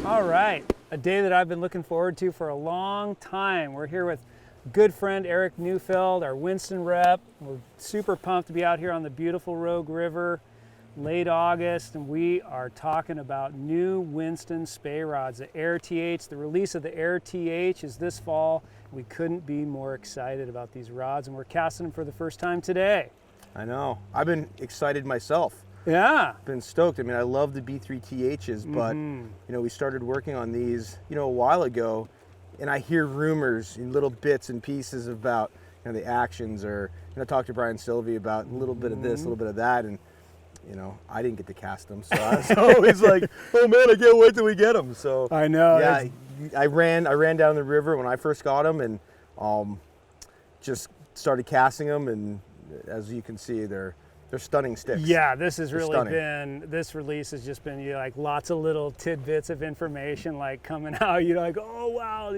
All right, a day that I've been looking forward to for a long time. We're here with good friend Eric Neufeld, our Winston Rep. We're super pumped to be out here on the beautiful Rogue River, late August, and we are talking about new Winston Spey rods, the Air TH. The release of the Air TH is this fall. We couldn't be more excited about these rods, and we're casting them for the first time today. I know. I've been excited myself. Yeah. Been stoked. I mean, I love the B3 THs, but we started working on these, a while ago, and I hear rumors in little bits and pieces about, the actions, or I talked to Brian Sylvie about a little bit of this, a little bit of that, and I didn't get to cast them, so I was always like, oh man, I can't wait till we get them. So I know. Yeah, I ran down the river when I first got them, and just started casting them, and as you can see, they're stunning sticks. Yeah, this has really stunning. this release has just been like lots of little tidbits of information like coming out, like, oh wow,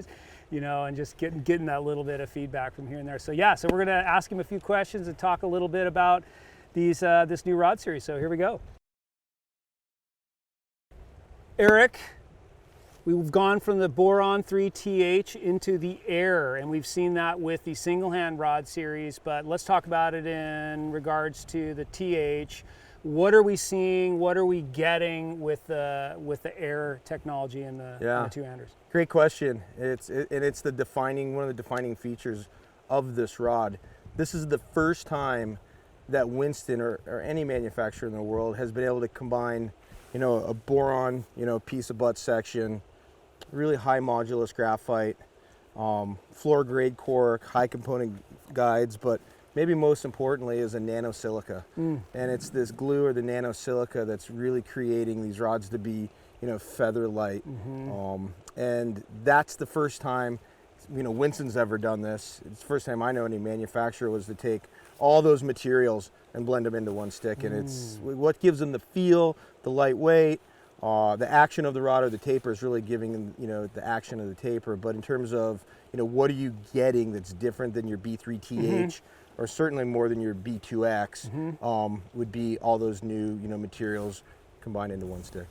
and just getting that little bit of feedback from here and there. So yeah, so we're gonna ask him a few questions and talk a little bit about these this new rod series. So here we go. Eric, we've gone from the Boron 3TH into the Air, and we've seen that with the single hand rod series, but let's talk about it in regards to the TH. What are we seeing? What are we getting with the Air technology and the two-handers? Great question. It's one of the defining features of this rod. This is the first time that Winston or any manufacturer in the world has been able to combine, a boron, piece of butt section, really high modulus graphite, floor grade cork, high component guides, but maybe most importantly is a nanosilica. And it's this glue or the nanosilica that's really creating these rods to be, feather light. And that's the first time, Winston's ever done this. It's the first time I know any manufacturer was to take all those materials and blend them into one stick. And it's what gives them the feel, the lightweight, the action of the rod or the taper is really giving them, the action of the taper. But in terms of, what are you getting that's different than your B3TH, or certainly more than your B2X, would be all those new, materials combined into one stick.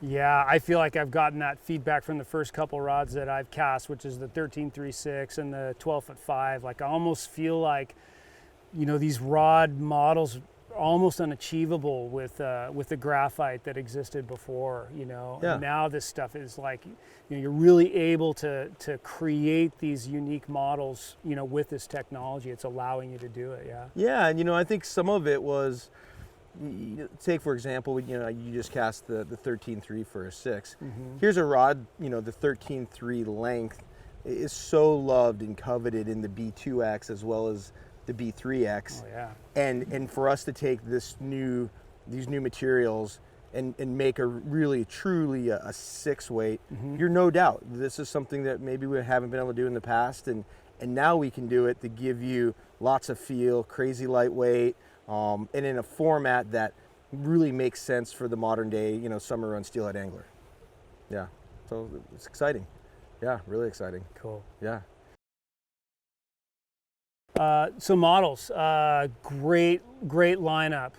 Yeah, I feel like I've gotten that feedback from the first couple rods that I've cast, which is the 13.36 and the 12'5". Like I almost feel like, these rod models are almost unachievable with the graphite that existed before, Yeah. And now this stuff is like, you're really able to create these unique models, with this technology. It's allowing you to do it, yeah. Yeah, and I think some of it was, take for example, you just cast the 13.3 for a 6. Here's a rod, the 13.3 length is so loved and coveted in the B2X as well as the B3X. Oh, yeah. And for us to take these new materials and make a really truly a 6 weight, you're no doubt this is something that maybe we haven't been able to do in the past, and now we can do it to give you lots of feel, crazy lightweight, and in a format that really makes sense for the modern day, summer run steelhead angler. Yeah, so it's exciting. Yeah, really exciting. Cool. Yeah. So models, great lineup.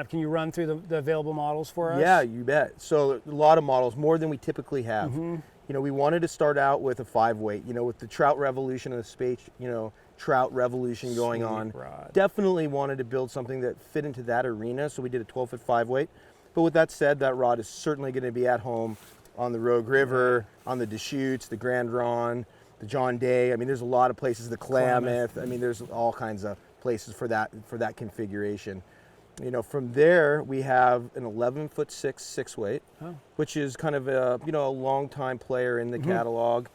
Can you run through the available models for us? Yeah, you bet. So a lot of models, more than we typically have. We wanted to start out with a 5 weight, with the trout revolution and the Spey, trout revolution going on. Rod. Definitely wanted to build something that fit into that arena, so we did a 12-foot 5 weight. But with that said, that rod is certainly going to be at home on the Rogue River, on the Deschutes, the Grand Ronde, the John Day. I mean, there's a lot of places, the Klamath. I mean, there's all kinds of places for that configuration. From there we have an 11'6" 6 weight, which is kind of a a long time player in the catalog.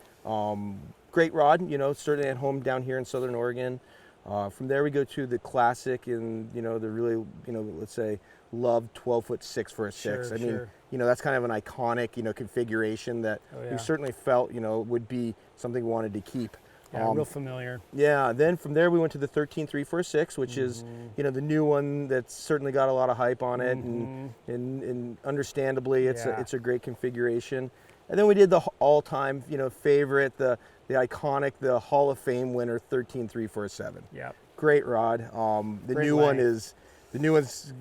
Great rod, certainly at home down here in Southern Oregon. From there we go to the classic and the really let's say loved 12'6" for a 6. I mean, that's kind of an iconic configuration that we certainly felt would be something we wanted to keep. Yeah, real familiar. Yeah, then from there we went to the 13.3 for a 6, which is the new one that's certainly got a lot of hype on it, and understandably it's a great configuration. And then we did the all-time favorite, the iconic, the Hall of Fame winner 13.3 for a 7. Yeah, great rod. The new one's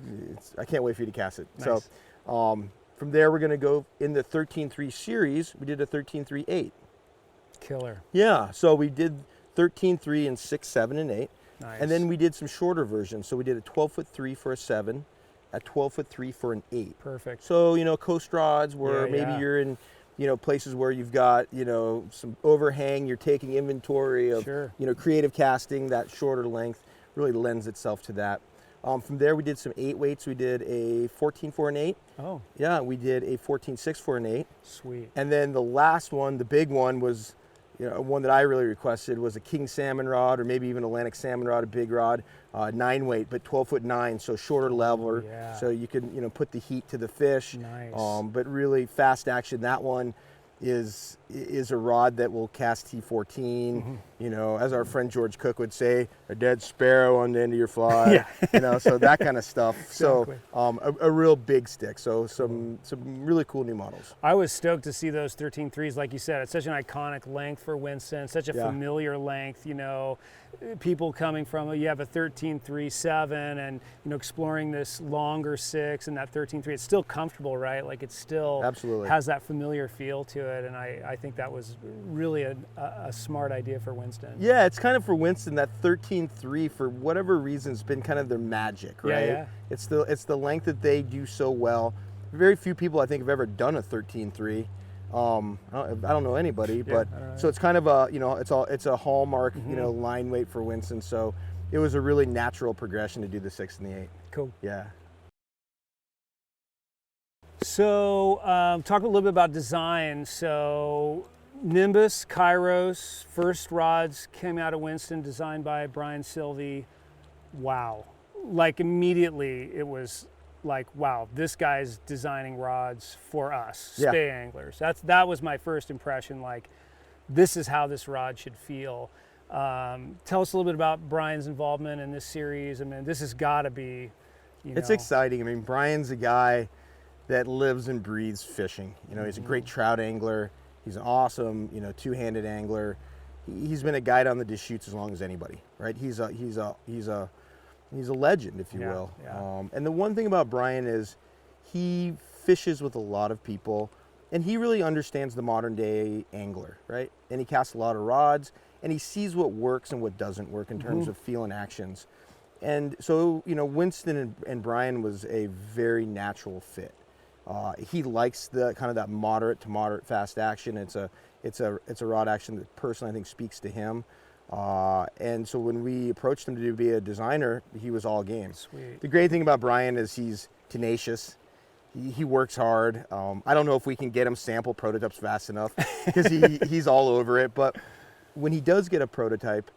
I can't wait for you to cast it. Nice. So From there, we're going to go in the 13.3 series. We did a 13.3.8. Killer. Yeah, so we did 13.3 and 6, 7, and 8. Nice. And then we did some shorter versions. So we did a 12'3" for a 7, a 12'3" for an 8. Perfect. So, you know, coast rods where maybe you're in, you know, places where you've got, you know, some overhang, you're taking inventory of, you know, creative casting. That shorter length really lends itself to that. From there, we did some 8 weights. We did a 14 for an 8. Oh. Yeah, we did a 14.6 for an 8. Sweet. And then the last one, the big one, was, you know, one that I really requested was a king salmon rod, or maybe even Atlantic salmon rod, a big rod, 9 weight, but 12'9", so shorter leveler. Yeah. So you can, you know, put the heat to the fish. Nice. But really fast action. That one is a rod that will cast T14. You know, as our friend George Cook would say, a dead sparrow on the end of your fly. You know, so that kind of stuff. Exactly. So a real big stick. So some really cool new models. I was stoked to see those 13.3s. Like you said, it's such an iconic length for Winston, such a familiar length. You know, people coming from, you have a 13.3.7 and, you know, exploring this longer 6 and that 13.3. It's still comfortable, right? Like it still absolutely has that familiar feel to it. And I think that was really a smart idea for Winston. Yeah, it's kind of for Winston, that 13.3, for whatever reason, has been kind of their magic, right? Yeah. It's the length that they do so well. Very few people, I think, have ever done a 13.3. I don't know anybody, but so it's kind of a, you know, it's a hallmark, you know, line weight for Winston. So it was a really natural progression to do the 6 and the 8. Cool. Yeah. So talk a little bit about design. So Nimbus, Kairos, first rods came out of Winston, designed by Brian Sylvie. Wow. Like immediately it was like, wow, this guy's designing rods for us, Spey anglers. That was my first impression, like this is how this rod should feel. Tell us a little bit about Brian's involvement in this series. I mean, this has got to be, you know. It's exciting. I mean, Brian's a guy that lives and breathes fishing. You know, he's a great trout angler. He's an awesome, you know, two-handed angler. He's been a guide on the Deschutes as long as anybody, right? He's a legend, if you will. Yeah. And the one thing about Brian is he fishes with a lot of people, and he really understands the modern day angler, right? And he casts a lot of rods, and he sees what works and what doesn't work in terms of feel and actions. And so, you know, Winston and Brian was a very natural fit. He likes the kind of that moderate to moderate fast action. It's a rod action that personally I think speaks to him. And so when we approached him to be a designer, he was all game. Sweet. The great thing about Brian is he's tenacious. He works hard. I don't know if we can get him sample prototypes fast enough because he's all over it. But when he does get a prototype,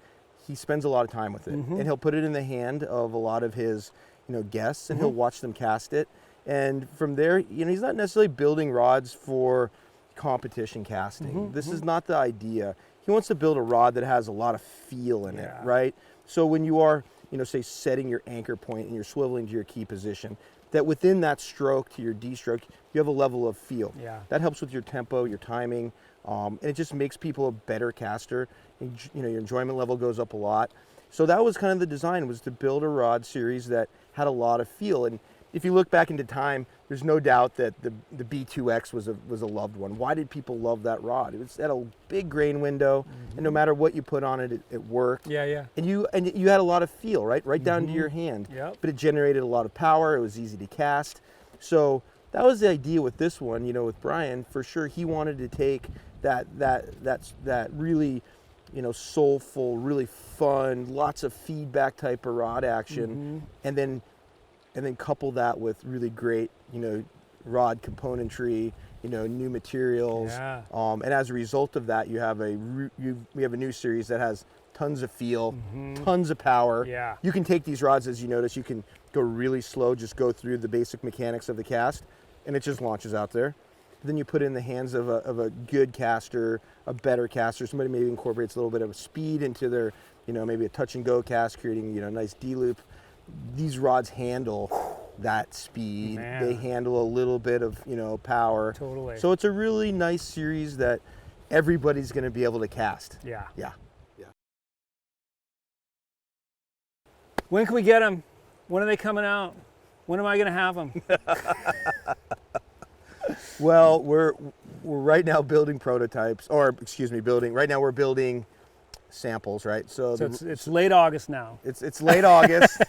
he spends a lot of time with it, and he'll put it in the hand of a lot of his, you know, guests, and he'll watch them cast it. And from there, you know, he's not necessarily building rods for competition casting. This is not the idea. He wants to build a rod that has a lot of feel in it, right? So when you are, you know, say setting your anchor point and you're swiveling to your key position, that within that stroke to your D stroke, you have a level of feel. Yeah. That helps with your tempo, your timing, and it just makes people a better caster. You know, your enjoyment level goes up a lot. So that was kind of the design, was to build a rod series that had a lot of feel. And if you look back into time, there's no doubt that the B2X was a loved one. Why did people love that rod? It had a big grain window, and no matter what you put on it, it worked. Yeah. And you had a lot of feel, right down to your hand. Yep. But it generated a lot of power. It was easy to cast. So that was the idea with this one. You know, with Brian, for sure, he wanted to take that really, you know, soulful, really fun, lots of feedback type of rod action, and then couple that with really great, you know, rod componentry, you know, new materials. Yeah. And as a result of that, we have a new series that has tons of feel, tons of power. Yeah. You can take these rods, as you notice, you can go really slow, just go through the basic mechanics of the cast, and it just launches out there. Then you put it in the hands of a good caster, a better caster, somebody maybe incorporates a little bit of speed into their, you know, maybe a touch and go cast, creating, you know, a nice D-loop. These rods handle that speed. Man. They handle a little bit of, you know, power. Totally. So it's a really nice series that everybody's going to be able to cast. Yeah. Yeah. When can we get them? When are they coming out? When am I going to have them? Well, we're right now building prototypes, or excuse me, right now we're building samples, right? So it's late August now. It's late August.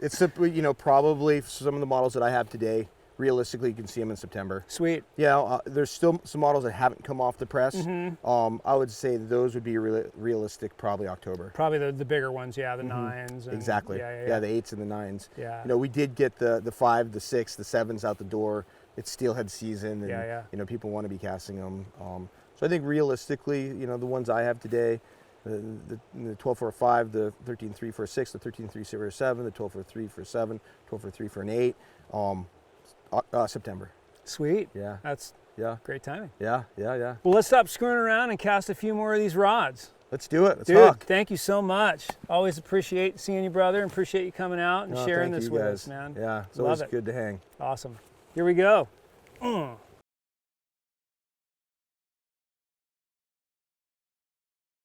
It's, you know, probably some of the models that I have today, realistically, you can see them in September. Sweet. Yeah, there's still some models that haven't come off the press. I would say those would be realistic, probably October. Probably the bigger ones, yeah, the 9s. And, Exactly. Yeah, the 8s and the 9s. Yeah. You know, we did get the 5, the 6, the 7s out the door. It's steelhead season, and you know, people want to be casting them. So I think realistically, you know, the ones I have today, the 12 for a 5, the 13.3 for a 6, the 13.3 for a 7, the 12 for a 3 for a 7, 12 for a 3 for an 8. September. Sweet. Yeah. That's great timing. Yeah. Well, let's stop screwing around and cast a few more of these rods. Let's do it. Let's Dude, talk. thank you so much. Always appreciate seeing you, brother, and appreciate you coming out and sharing this with us, man. Yeah, it's Love always it. good to hang. Awesome. Here we go.